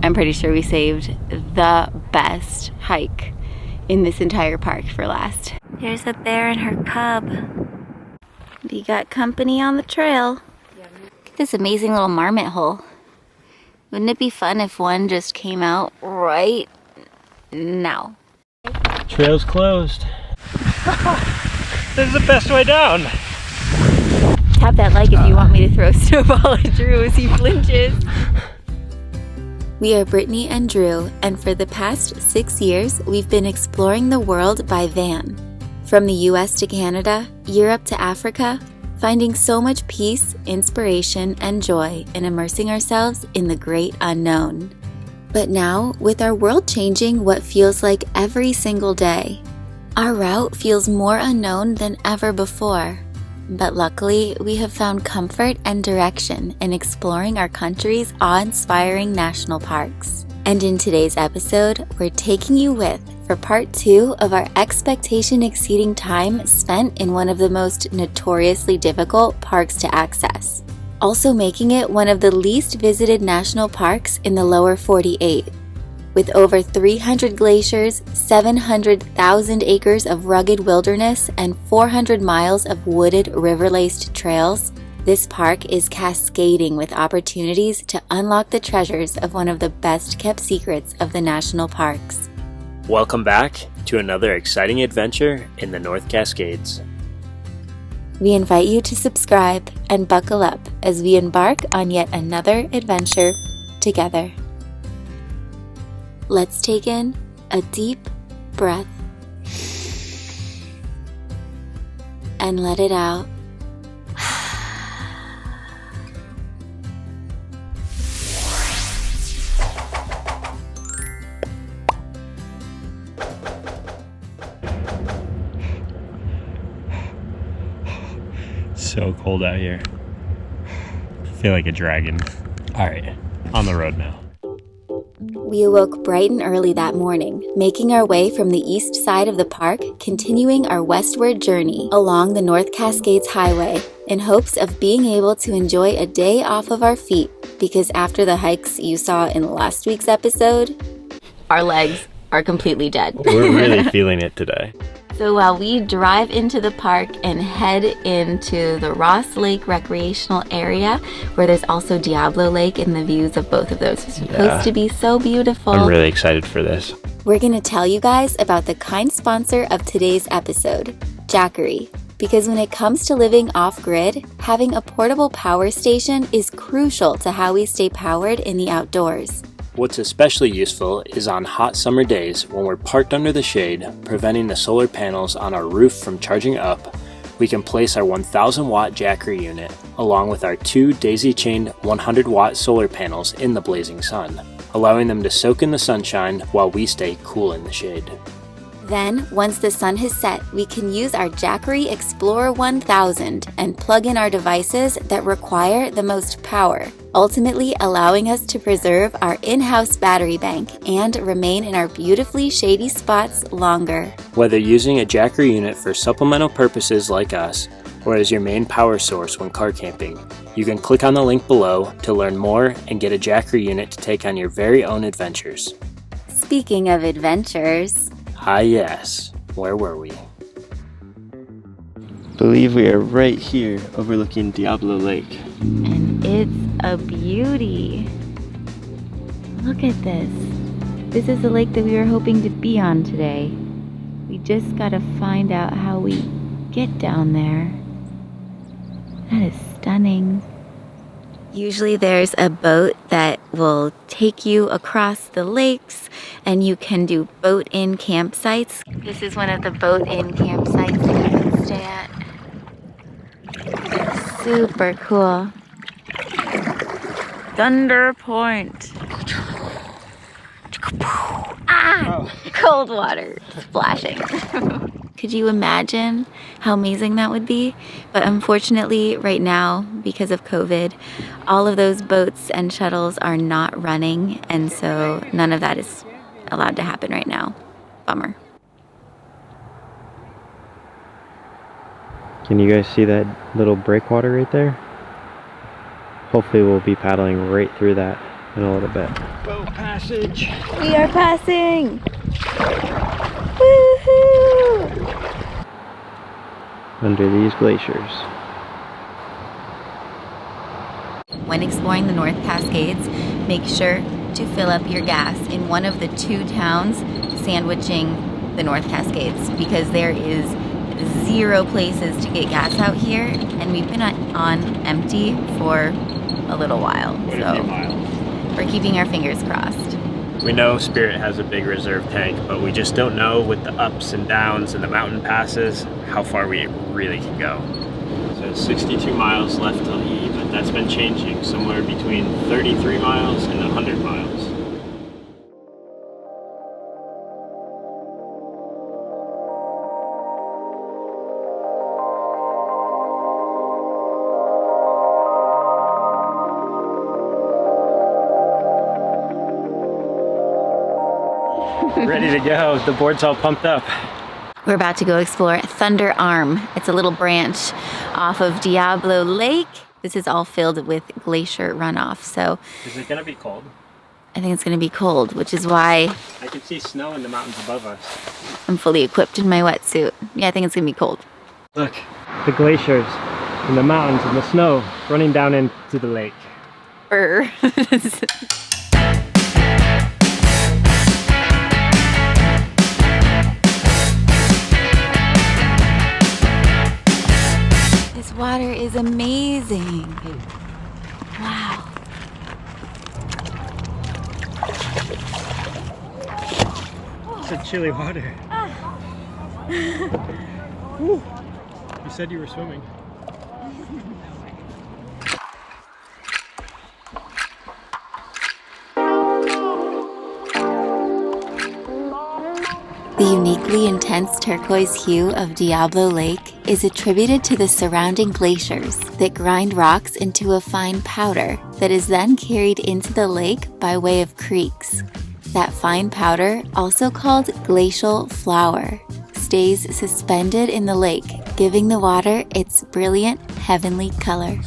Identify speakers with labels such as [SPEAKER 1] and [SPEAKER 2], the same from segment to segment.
[SPEAKER 1] I'm pretty sure we saved the best hike in this entire park for last. Here's a bear and her cub. We got company on the trail. Look at this amazing little Marmot Hole. Wouldn't it be fun if one just came out right now?
[SPEAKER 2] Trail's closed. This is the best way down.
[SPEAKER 1] Tap that like if you want me to throw a snowball at Drew as he flinches. We are Brittany and Drew, and for the past 6 years, we've been exploring the world by van. From the US to Canada, Europe to Africa, finding so much peace, inspiration, and joy in immersing ourselves in the great unknown. But now, with our world changing what feels like every single day, our route feels more unknown than ever before. But luckily, we have found comfort and direction in exploring our country's awe-inspiring national parks. And in today's episode, we're taking you with for part 2 of our expectation-exceeding time spent in one of the most notoriously difficult parks to access, also making it one of the least visited national parks in the lower 48. With over 300 glaciers, 700,000 acres of rugged wilderness, and 400 miles of wooded, river-laced trails, this park is cascading with opportunities to unlock the treasures of one of the best-kept secrets of the national parks.
[SPEAKER 2] Welcome back to another exciting adventure in the North Cascades.
[SPEAKER 1] We invite you to subscribe and buckle up as we embark on yet another adventure together. Let's take in a deep breath and let it out.
[SPEAKER 2] So cold out here. I feel like a dragon. Alright, on the road now.
[SPEAKER 1] We awoke bright and early that morning, making our way from the east side of the park, continuing our westward journey along the North Cascades Highway in hopes of being able to enjoy a day off of our feet, because after the hikes you saw in last week's episode, our legs are completely dead.
[SPEAKER 2] We're really feeling it today.
[SPEAKER 1] So while we drive into the park and head into the Ross Lake recreational area, where there's also Diablo Lake, and the views of both of those are supposed to be so beautiful.
[SPEAKER 2] I'm really excited for this.
[SPEAKER 1] We're going to tell you guys about the kind sponsor of today's episode, Jackery. Because when it comes to living off-grid, having a portable power station is crucial to how we stay powered in the outdoors.
[SPEAKER 2] What's especially useful is on hot summer days when we're parked under the shade, preventing the solar panels on our roof from charging up, we can place our 1000 watt Jackery unit along with our 2 daisy-chained 100 watt solar panels in the blazing sun, allowing them to soak in the sunshine while we stay cool in the shade.
[SPEAKER 1] Then, once the sun has set, we can use our Jackery Explorer 1000 and plug in our devices that require the most power, ultimately allowing us to preserve our in-house battery bank and remain in our beautifully shady spots longer.
[SPEAKER 2] Whether using a Jackery unit for supplemental purposes like us, or as your main power source when car camping, you can click on the link below to learn more and get a Jackery unit to take on your very own adventures.
[SPEAKER 1] Speaking of adventures...
[SPEAKER 2] Ah yes, where were we?
[SPEAKER 3] Believe we are right here overlooking Diablo Lake.
[SPEAKER 1] And it's a beauty. Look at this. This is the lake that we were hoping to be on today. We just gotta find out how we get down there. That is stunning. Usually there's a boat that will take you across the lakes and you can do boat-in campsites. This is one of the boat-in campsites that you can stay at. It's super cool. Thunder Point. Ah! Cold water splashing. Could you imagine how amazing that would be? But unfortunately, right now, because of COVID, all of those boats and shuttles are not running, and so none of that is allowed to happen right now. Bummer.
[SPEAKER 3] Can you guys see that little breakwater right there? Hopefully we'll be paddling right through that. in a little bit. Boat passage!
[SPEAKER 1] We are passing! Woohoo!
[SPEAKER 3] Under these glaciers.
[SPEAKER 1] When exploring the North Cascades, make sure to fill up your gas in one of the 2 towns sandwiching the North Cascades, because there is 0 places to get gas out here, and we've been on empty for a little while. So we're keeping our fingers crossed.
[SPEAKER 2] We know Spirit has a big reserve tank, but we just don't know with the ups and downs and the mountain passes how far we really can go. So 62 miles left till E, but that's been changing, somewhere between 33 miles and 100 miles. Ready to go. The board's all pumped up.
[SPEAKER 1] We're about to go explore Thunder Arm. It's a little branch off of Doubtful Lake. This is all filled with glacier runoff. So
[SPEAKER 2] Is it gonna be cold?
[SPEAKER 1] I think it's gonna be cold, which is why
[SPEAKER 2] I can see snow in the mountains above us.
[SPEAKER 1] I'm fully equipped in my wetsuit. Yeah, I think it's gonna be cold.
[SPEAKER 2] Look, the glaciers and the mountains and the snow running down into the lake.
[SPEAKER 1] Brr. This water is amazing. Wow.
[SPEAKER 2] It's a chilly water. Whew. You said you were swimming.
[SPEAKER 1] The uniquely intense turquoise hue of Doubtful Lake is attributed to the surrounding glaciers that grind rocks into a fine powder that is then carried into the lake by way of creeks. That fine powder, also called glacial flour, stays suspended in the lake, giving the water its brilliant heavenly color.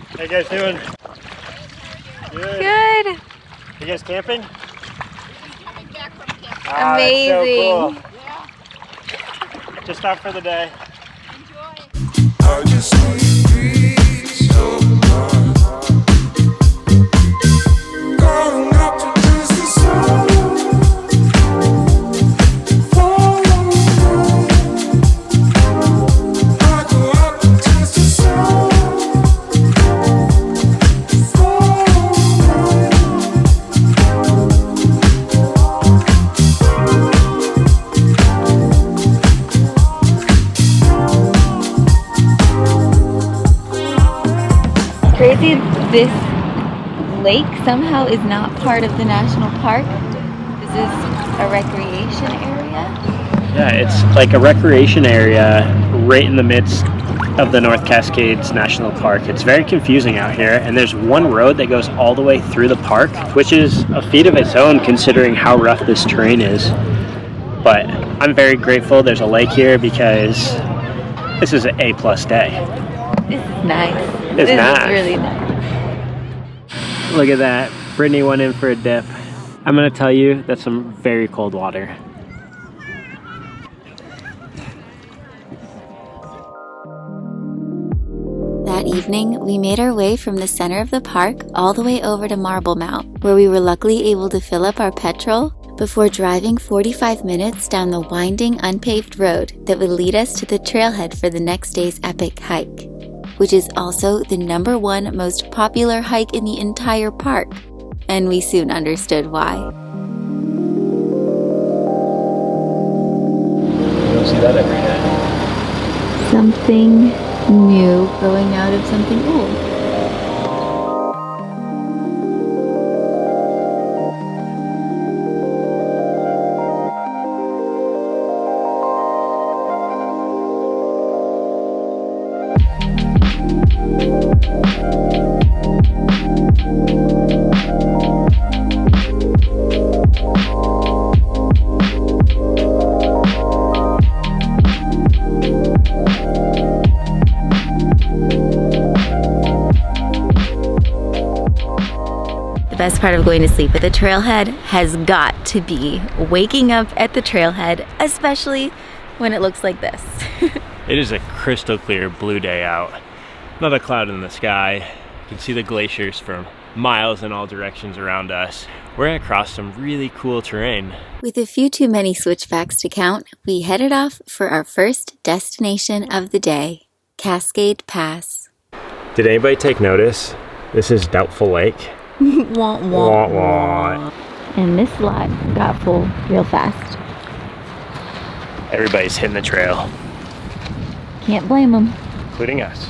[SPEAKER 2] How you guys doing?
[SPEAKER 1] Good.
[SPEAKER 2] You guys camping?
[SPEAKER 1] Amazing.
[SPEAKER 2] So cool. Just out for the day.
[SPEAKER 4] I just need peace of mind. Going up to taste the sun. I go up to taste the sun.
[SPEAKER 1] Crazy, this lake somehow is not part of the national park. This is a recreation area.
[SPEAKER 2] Yeah, it's like a recreation area right in the midst of the North Cascades National Park. It's very confusing out here, and there's one road that goes all the way through the park, which is a feat of its own considering how rough this terrain is. But I'm very grateful there's a lake here because this is an A+ day.
[SPEAKER 1] This is nice.
[SPEAKER 2] It's nice.
[SPEAKER 1] Is really nice.
[SPEAKER 2] Look at that. Brittany went in for a dip. I'm gonna tell you, that's some very cold water.
[SPEAKER 1] That evening, we made our way from the center of the park all the way over to Marble Mount, where we were luckily able to fill up our petrol before driving 45 minutes down the winding, unpaved road that would lead us to the trailhead for the next day's epic hike, which is also the #1 most popular hike in the entire park, and we soon understood why.
[SPEAKER 2] You don't see that every day.
[SPEAKER 1] Something new growing out of something old. best part of going to sleep at the trailhead has got to be waking up at the trailhead, especially when it looks like this.
[SPEAKER 2] It is a crystal clear blue day out. Not a cloud in the sky. You can see the glaciers from miles in all directions around us. We're gonna cross some really cool terrain.
[SPEAKER 1] With a few too many switchbacks to count, we headed off for our first destination of the day, Cascade Pass.
[SPEAKER 2] Did anybody take notice? This is Doubtful Lake.
[SPEAKER 1] Wah,
[SPEAKER 2] Wah, wah.
[SPEAKER 1] And this lot got full real fast.
[SPEAKER 2] Everybody's hitting the trail,
[SPEAKER 1] Can't blame them.
[SPEAKER 2] including us.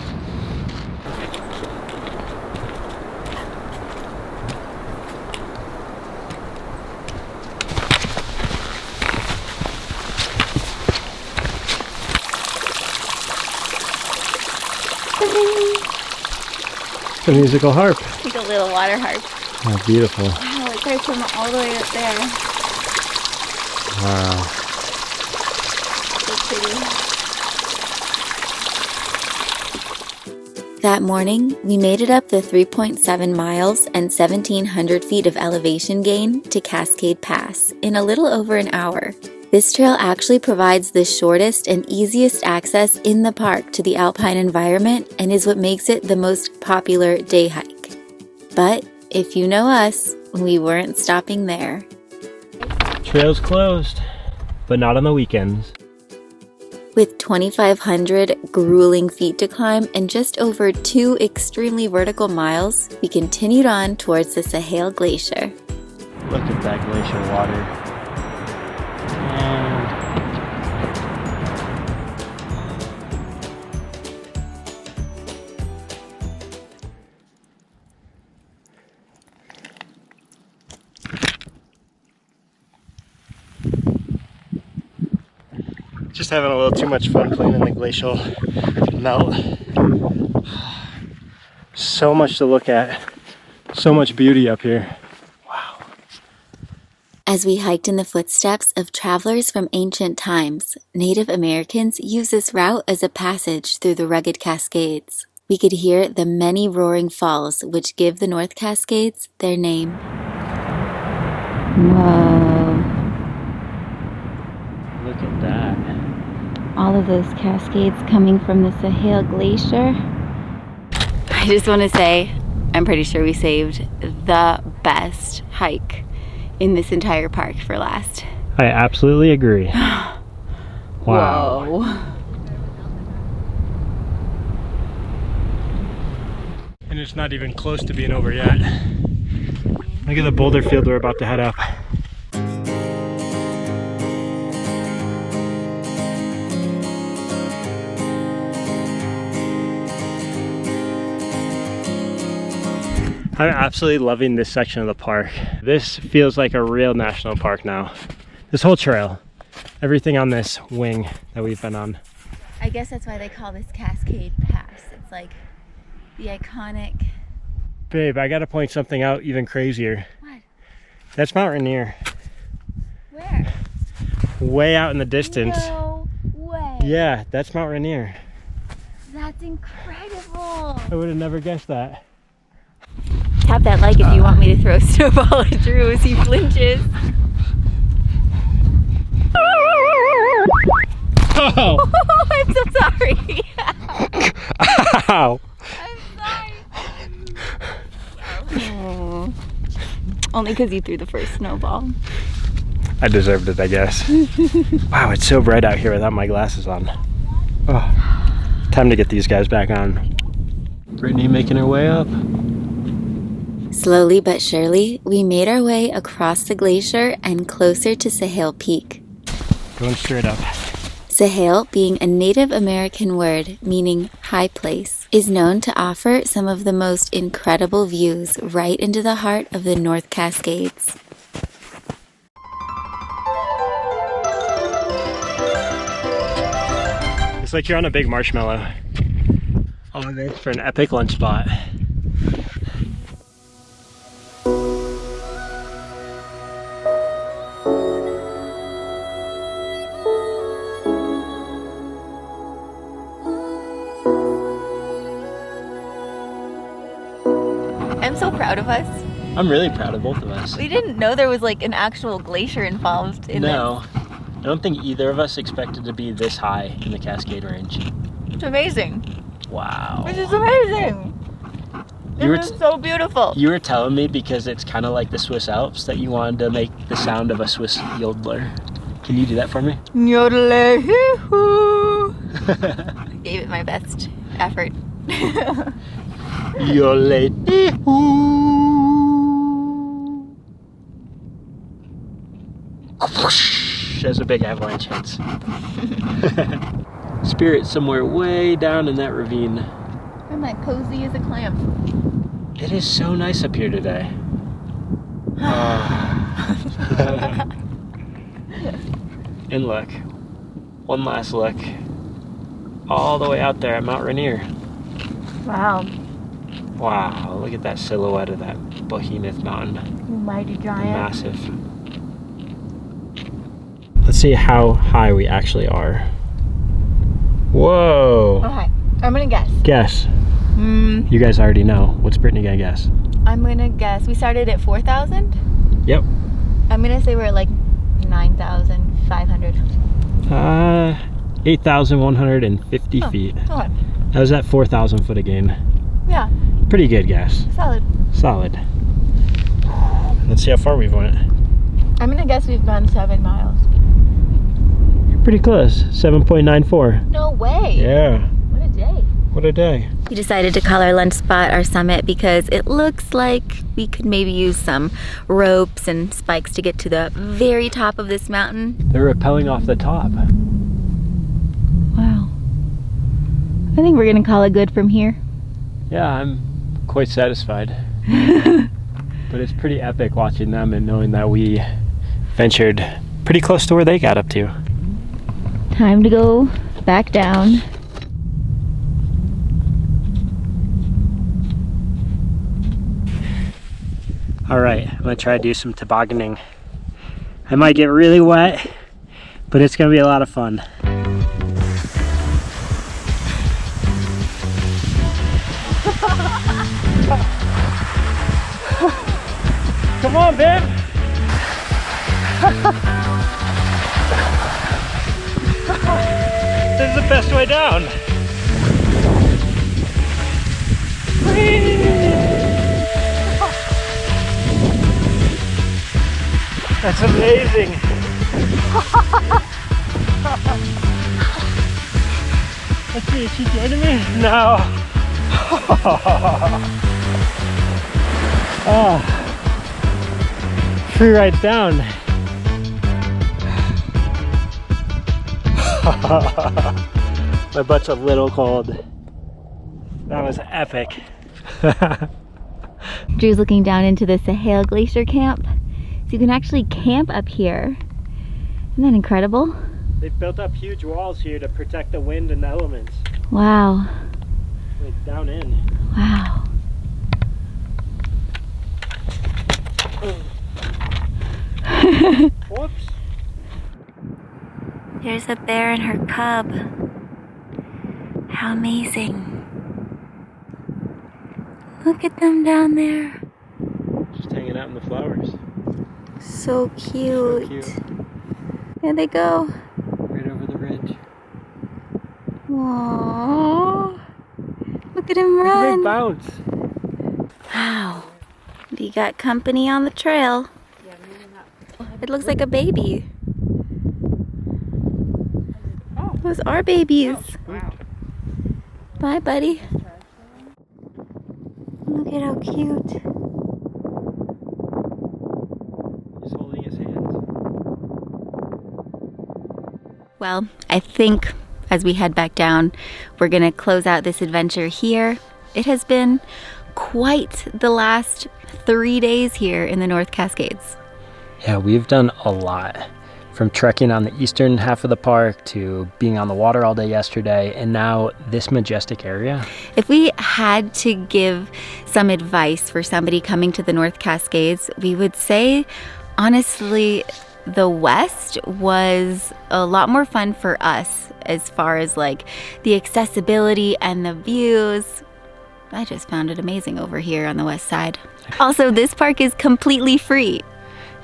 [SPEAKER 2] The musical harp.
[SPEAKER 1] Like a little water harp.
[SPEAKER 2] Oh, beautiful.
[SPEAKER 1] Wow, it starts from all the way up there.
[SPEAKER 2] Wow.
[SPEAKER 1] So pretty. That morning, we made it up the 3.7 miles and 1,700 feet of elevation gain to Cascade Pass in a little over an hour. This trail actually provides the shortest and easiest access in the park to the alpine environment and is what makes it the most popular day hike. But if you know us, we weren't stopping there.
[SPEAKER 2] Trail's closed, but not on the weekends.
[SPEAKER 1] With 2,500 grueling feet to climb and just over 2 extremely vertical miles, we continued on towards the Sahel Glacier.
[SPEAKER 2] Look at that glacier water. Just having a little too much fun playing in the glacial melt. So much to look at. So much beauty up here. Wow.
[SPEAKER 1] As we hiked in the footsteps of travelers from ancient times, Native Americans used this route as a passage through the rugged Cascades. We could hear the many roaring falls which give the North Cascades their name. Whoa.
[SPEAKER 2] Look at that.
[SPEAKER 1] All of those cascades coming from the Sahel Glacier. I just want to say, I'm pretty sure we saved the best hike in this entire park for last.
[SPEAKER 2] I absolutely agree. Wow.
[SPEAKER 1] Whoa.
[SPEAKER 2] And it's not even close to being over yet. Look at the boulder field we're about to head up. I'm absolutely loving this section of the park. This feels like a real national park now. This whole trail, everything on this wing that we've been on.
[SPEAKER 1] I guess that's why they call this Cascade Pass. It's like the iconic...
[SPEAKER 2] Babe, I gotta point something out even crazier.
[SPEAKER 1] What?
[SPEAKER 2] That's Mount Rainier.
[SPEAKER 1] Where?
[SPEAKER 2] Way out in the distance.
[SPEAKER 1] No way.
[SPEAKER 2] Yeah, that's Mount Rainier.
[SPEAKER 1] That's incredible.
[SPEAKER 2] I would have never guessed that.
[SPEAKER 1] Tap that like if you want me to throw a snowball at Drew as he flinches.
[SPEAKER 2] Oh!
[SPEAKER 1] I'm so sorry.
[SPEAKER 2] Ow!
[SPEAKER 1] I'm sorry. Oh. Only because you threw the first snowball.
[SPEAKER 2] I deserved it, I guess. Wow, it's so bright out here without my glasses on. Oh, time to get these guys back on. Brittany making her way up.
[SPEAKER 1] Slowly but surely, we made our way across the glacier and closer to Sahel Peak.
[SPEAKER 2] Going straight up.
[SPEAKER 1] Sahel, being a Native American word meaning high place, is known to offer some of the most incredible views right into the heart of the North Cascades.
[SPEAKER 2] It's like you're on a big marshmallow. All of this for an epic lunch spot.
[SPEAKER 1] I'm so proud of us.
[SPEAKER 3] I'm really proud of both of us.
[SPEAKER 1] We didn't know there was like an actual glacier involved in
[SPEAKER 3] No, I don't think either of us expected to be this high in the Cascade Range.
[SPEAKER 1] this. It's amazing.
[SPEAKER 3] Wow.
[SPEAKER 1] This is amazing.
[SPEAKER 3] You were
[SPEAKER 1] This is so beautiful.
[SPEAKER 3] You were telling me because it's kind of like the Swiss Alps that you wanted to make the sound of a Swiss yodeler. Can you do that for me?
[SPEAKER 1] Yodelay-hee-hoo. Gave it my best effort.
[SPEAKER 3] Yodelay-hee-hoo. As a big avalanche hits. Spirit somewhere way down in that ravine.
[SPEAKER 1] I'm like cozy as a clam.
[SPEAKER 3] It is so nice up here today. And look, one last look, all the way out there at Mount Rainier.
[SPEAKER 1] Wow.
[SPEAKER 3] Wow, look at that silhouette of that behemoth mountain.
[SPEAKER 1] Mighty giant.
[SPEAKER 3] Massive. Let's see how high we actually are. Whoa!
[SPEAKER 1] Okay, I'm gonna guess.
[SPEAKER 3] Guess. You guys already know. What's Brittany gonna guess?
[SPEAKER 1] I'm gonna guess. We started at 4,000?
[SPEAKER 3] Yep.
[SPEAKER 1] I'm gonna say we're at like 9,500.
[SPEAKER 3] 8,150 feet.
[SPEAKER 1] Okay.
[SPEAKER 3] That was at 4,000 foot again.
[SPEAKER 1] Yeah,
[SPEAKER 3] Pretty good guess.
[SPEAKER 1] solid.
[SPEAKER 3] Solid. Let's see how far we've went.
[SPEAKER 1] I'm gonna guess we've gone 7 miles.
[SPEAKER 3] Pretty close. 7.94.
[SPEAKER 1] No way.
[SPEAKER 3] Yeah.
[SPEAKER 1] What a day.
[SPEAKER 3] What a day.
[SPEAKER 1] We decided to call our lunch spot our summit because it looks like we could maybe use some ropes and spikes to get to the very top of this mountain.
[SPEAKER 3] They're rappelling off the top.
[SPEAKER 1] Wow. I think we're gonna call it good from here.
[SPEAKER 3] Yeah, I'm quite satisfied. But it's pretty epic watching them and knowing that we ventured pretty close to where they got up to.
[SPEAKER 1] Time to go back down.
[SPEAKER 3] All right, I'm gonna try to do some tobogganing. I might get really wet, but it's gonna be a lot of fun. Come on, babe. This is the best way down. That's amazing. Let's see, is she joining me? No. Oh. Free ride down. My butt's a little cold. That was epic.
[SPEAKER 1] Drew's looking down into the Sahel Glacier camp. So you can actually camp up here. Isn't that incredible?
[SPEAKER 3] They've built up huge walls here to protect the wind and the elements.
[SPEAKER 1] Wow.
[SPEAKER 3] Like down in.
[SPEAKER 1] Wow.
[SPEAKER 3] Whoops.
[SPEAKER 1] There's a bear and her cub. How amazing. Look at them down there.
[SPEAKER 3] Just hanging out in the flowers.
[SPEAKER 1] So cute.
[SPEAKER 3] So cute.
[SPEAKER 1] There they go.
[SPEAKER 3] Right over the ridge.
[SPEAKER 1] Aww. Look at him
[SPEAKER 3] They
[SPEAKER 1] run.
[SPEAKER 3] bounce.
[SPEAKER 1] Wow. We got company on the trail. It looks like a baby. Those are babies.
[SPEAKER 3] Wow.
[SPEAKER 1] Bye, buddy. Look at how cute.
[SPEAKER 3] He's holding his hands.
[SPEAKER 1] Well, I think as we head back down, we're gonna close out this adventure here. It has been quite the last 3 days here in the North Cascades.
[SPEAKER 3] Yeah, we've done a lot. From trekking on the eastern half of the park to being on the water all day yesterday, and now this majestic area.
[SPEAKER 1] If we had to give some advice for somebody coming to the North Cascades, we would say, honestly, the West was a lot more fun for us as far as like the accessibility and the views. I just found it amazing over here on the west side. Also, this park is completely free.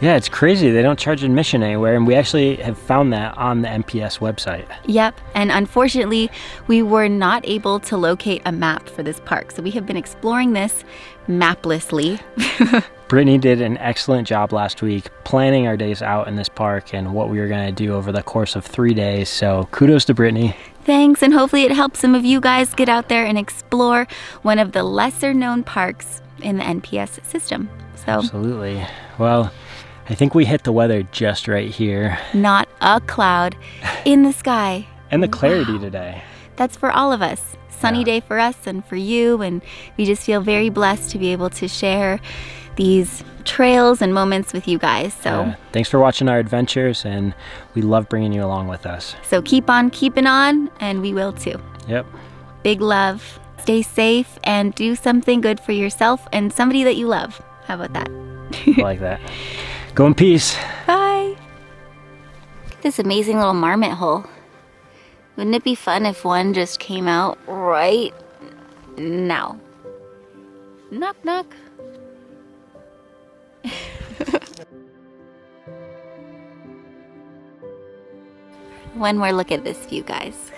[SPEAKER 3] Yeah, it's crazy. They don't charge admission anywhere, and we actually have found that on the NPS website.
[SPEAKER 1] Yep, and unfortunately, we were not able to locate a map for this park, so we have been exploring this maplessly.
[SPEAKER 3] Brittany did an excellent job last week planning our days out in this park and what we were going to do over the course of 3 days, so kudos to Brittany.
[SPEAKER 1] Thanks, and hopefully it helps some of you guys get out there and explore one of the lesser known parks in the NPS system. So,
[SPEAKER 3] Absolutely. Well, I think we hit the weather just right here.
[SPEAKER 1] not a cloud in the sky.
[SPEAKER 3] And the clarity today.
[SPEAKER 1] That's for all of us. Sunny
[SPEAKER 3] Yeah.
[SPEAKER 1] day for us and for you, and we just feel very blessed to be able to share these trails and moments with you guys. So,
[SPEAKER 3] Thanks for watching our adventures, and we love bringing you along with us.
[SPEAKER 1] so keep on keeping on, and we will too.
[SPEAKER 3] Yep.
[SPEAKER 1] Big love. Stay safe and do something good for yourself and somebody that you love. How about that?
[SPEAKER 3] I like that. Go in peace.
[SPEAKER 1] Bye. This amazing little Marmot Hole. Wouldn't it be fun if one just came out right now? Knock, knock. One more look at this view, guys.